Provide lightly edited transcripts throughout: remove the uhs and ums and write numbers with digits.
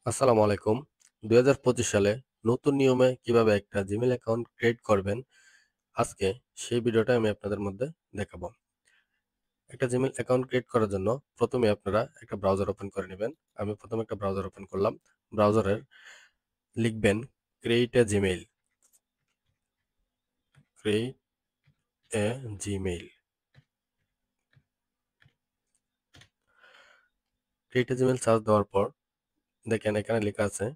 আসসালামু আলাইকুম। ২০২৫ সালে নতুন নিয়মে কিভাবে একটা জিমেইল অ্যাকাউন্ট ক্রিয়েট করবেন, আজকে সেই ভিডিওটা আমি আপনাদের মধ্যে দেখাবো। একটা জিমেইল অ্যাকাউন্ট ক্রিয়েট করার জন্য প্রথমে আপনারা একটা ব্রাউজার ওপেন করে নেবেন। আমি প্রথমে একটা ব্রাউজার ওপেন করলাম। ব্রাউজারের লিখবেন create a Gmail, create a Gmail. Create a Gmail search দেওয়ার পর দেখেন এখানে লেখা আছে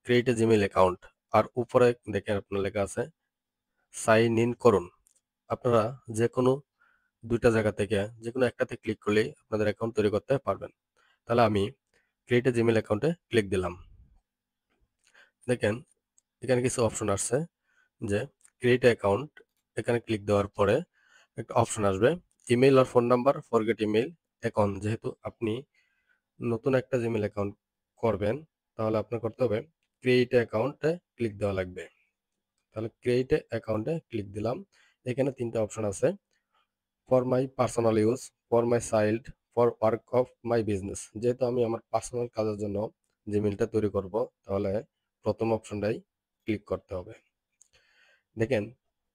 ক্রিয়েট এ জিমেইল অ্যাকাউন্ট, আর উপরে দেখেন আপনার লেখা আছে সাইন ইন করুন। আপনারা যেকোনো ২ টা জায়গা থেকে যেকোনো একটাতে ক্লিক করলেই আপনাদের অ্যাকাউন্ট তৈরি করতে পারবেন। তাহলে আমি ক্রিয়েট এ জিমেইল অ্যাকাউন্টে ক্লিক দিলাম। দেখেন এখানে কিছু অপশন আসছে যে ক্রিয়েট অ্যাকাউন্ট, এখানে ক্লিক দেওয়ার পরে একটা অপশন আসবে ইমেইল আর phone number forget email account. যেহেতু আপনি নতুন একটা জিমেইল অ্যাকাউন্ট করবেন, তাহলে আপনার করতে হবে ক্রিয়েট অ্যাকাউন্টে ক্লিক দেওয়া লাগবে। তাহলে ক্রিয়েট অ্যাকাউন্টে ক্লিক দিলাম। এখানে ৩ টা অপশন আছে, for my personal use, for my child, for work of my business. যেহেতু আমি আমার পার্সোনাল কাজের জন্য জিমেইলটা তৈরি করব, তাহলে প্রথম অপশনটাই ক্লিক করতে হবে। দেখেন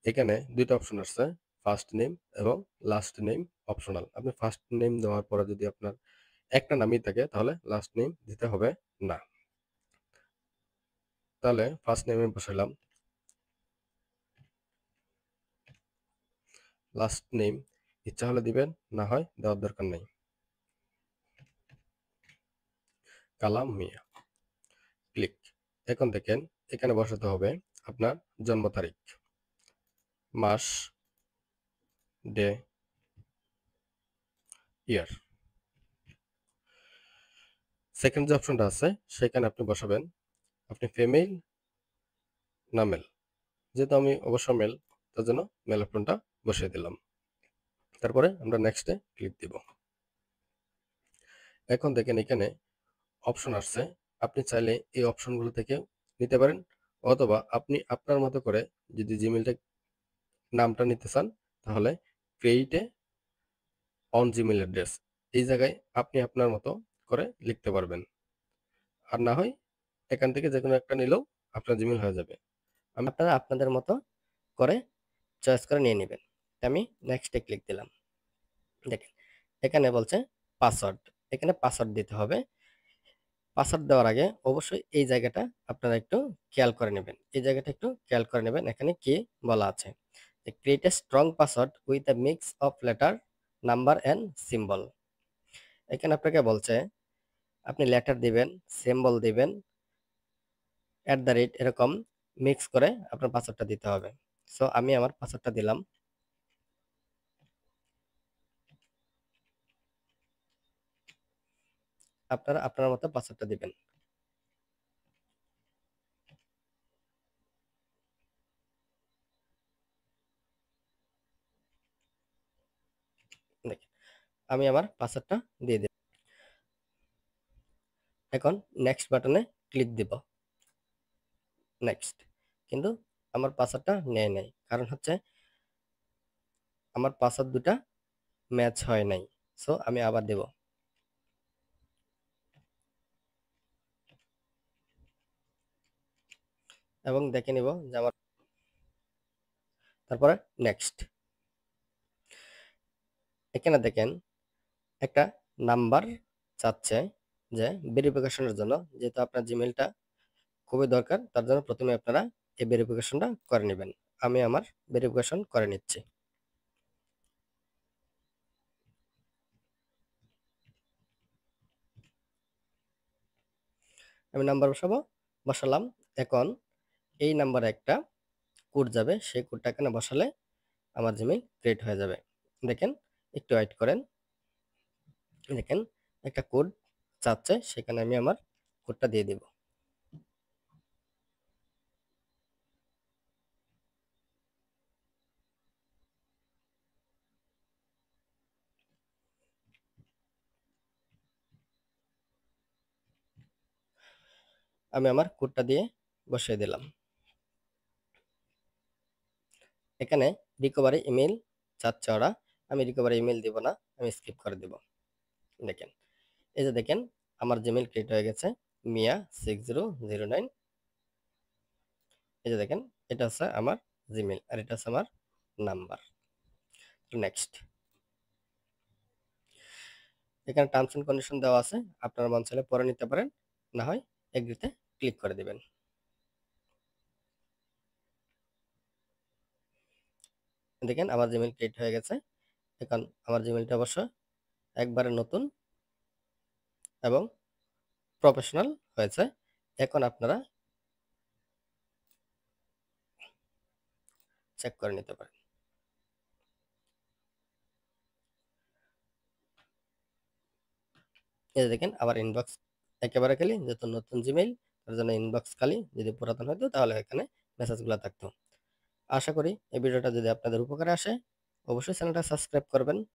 এখানে ২ টা অপশন আসছে, ফার্স্ট নেম এবং লাস্ট নেম অপশনাল। আপনি ফার্স্ট নেম দেওয়ার পরে যদি আপনার একটা নামই থাকে তাহলে লাস্ট নেম দিতে হবে না। তাহলে ফার্স্ট নেমে বসাইলাম, লাস্ট নেম ইচ্ছা হলে দিবেন, না হয় দেওয়ার দরকার নেই। কালাম মিয়া, ক্লিক। এখন দেখেন এখানে বসাতে হবে আপনার জন্ম তারিখ, মাস, ডে, ইয়ার। সেকেন্ড যে অপশনটা আছে সেখানে আপনি বসাবেন আপনি ফিমেল না মেল। যেহেতু আমি অবশ্য মেল, তার জন্য মেল অপশনটা বসিয়ে দিলাম। তারপরে আমরা নেক্সটে ক্লিক দিব। এখন দেখেন এখানে অপশন আসছে, আপনি চাইলে এই অপশনগুলো থেকে নিতে পারেন, অথবা আপনি আপনার মতো করে যদি জিমেলটা নামটা নিতে চান তাহলে ক্রিয়েটে অন জিমেল অ্যাড্রেস, এই জায়গায় আপনি আপনার মতো করে লিখতে পারবেন। আর না হয় এখান থেকে যে কোনো একটা নিলেও আপনার জিমেল হয়ে যাবে। আপনারা আপনাদের মতো করে চয়েস করে নিয়ে নেবেন। আমি নেক্সটে ক্লিক দিলাম। দেখেন এখানে বলছে পাসওয়ার্ড, এখানে পাসওয়ার্ড দিতে হবে। পাসওয়ার্ড দেওয়ার আগে অবশ্যই এই জায়গাটা আপনারা একটু খেয়াল করে নেবেন, এই জায়গাটা একটু খেয়াল করে নেবেন। এখানে কি বলা আছে, create a strong password with a mix of letter, number and symbol. এখানে আপনাকে বলছে আপনি লেটার দিবেন, সিম্বল দিবেন, @ এরকম মিক্স করে আপনার পাসওয়ার্ডটা দিতে হবে। সো আমি আমার পাসওয়ার্ডটা দিলাম। আপনারা আপনার মতো পাসওয়ার্ডটা দিবেন। দেখেন আমি আমার পাসওয়ার্ডটা দিয়ে দিই। এখন নেক্সট বাটনে ক্লিক দিব, নেক্সট। কিন্তু আমার পাসওয়ার্ডটা নেয় নাই, কারণ হচ্ছে আমার পাসওয়ার্ড দুটা ম্যাচ হয় নাই। সো আমি আবার দেব এবং দেখে নিব যে আমার, তারপরে নেক্সট। এখানে দেখেন একটা নাম্বার চাচ্ছে যে ভেরিফিকেশনের জন্য, যেহেতু আপনার জিমেলটা খুবই দরকার, তার জন্য প্রথমে আপনারা এই ভেরিফিকেশনটা করে নেবেন। আমি আমার ভেরিফিকেশন করে নিচ্ছি। আমি নাম্বার বসাবো, বসালাম। এখন এই নাম্বারে একটা কোড যাবে, সেই কোডটা এখানে বসালে আমার জিমেইল ক্রিয়েট হয়ে যাবে। দেখেন একটু ওয়েট করেন। দেখেন একটা কোড চাচ্ছে, সেখানে আমি আমার কোডটা দিয়ে দিব। আমি আমার কোডটা দিয়ে বসিয়ে দিলাম। এখানে রিকভারি ইমেল চাচ্ছে ওরা, আমি রিকভারি ইমেল দিব না, আমি স্কিপ করে দিব। দেখেন এই যে দেখেন আমার জিমেইল ক্রিয়েট হয়ে গেছে। মিয়া6009। এই যে দেখেন, এটা হচ্ছে আমার জিমেইল আর এটা হচ্ছে আমার নাম্বার। নেক্সট, এখানে টার্মস এন্ড কন্ডিশন দেওয়া আছে, আপনারা মন চাইলে পরে নিতে পারেন, না হয় এগ্রিতে ক্লিক করে দিবেন। দেখেন আমার জিমেইল ক্রিয়েট হয়ে গেছে। এখন আমার জিমেইলটা অবশ্য একবারে নতুন এবং প্রফেশনাল হয়েছে। এখন আপনারা চেক করে নিতে পারেন। এই যে দেখেন আমার ইনবক্স একেবারে খালি, যেহেতু নতুন জিমেইল তার জন্য ইনবক্স খালি। যদি পুরাতন হতো তাহলে এখানে মেসেজগুলো থাকতো। আশা করি এই ভিডিওটা যদি আপনাদের উপকারে আসে, অবশ্যই চ্যানেলটা সাবস্ক্রাইব করবেন।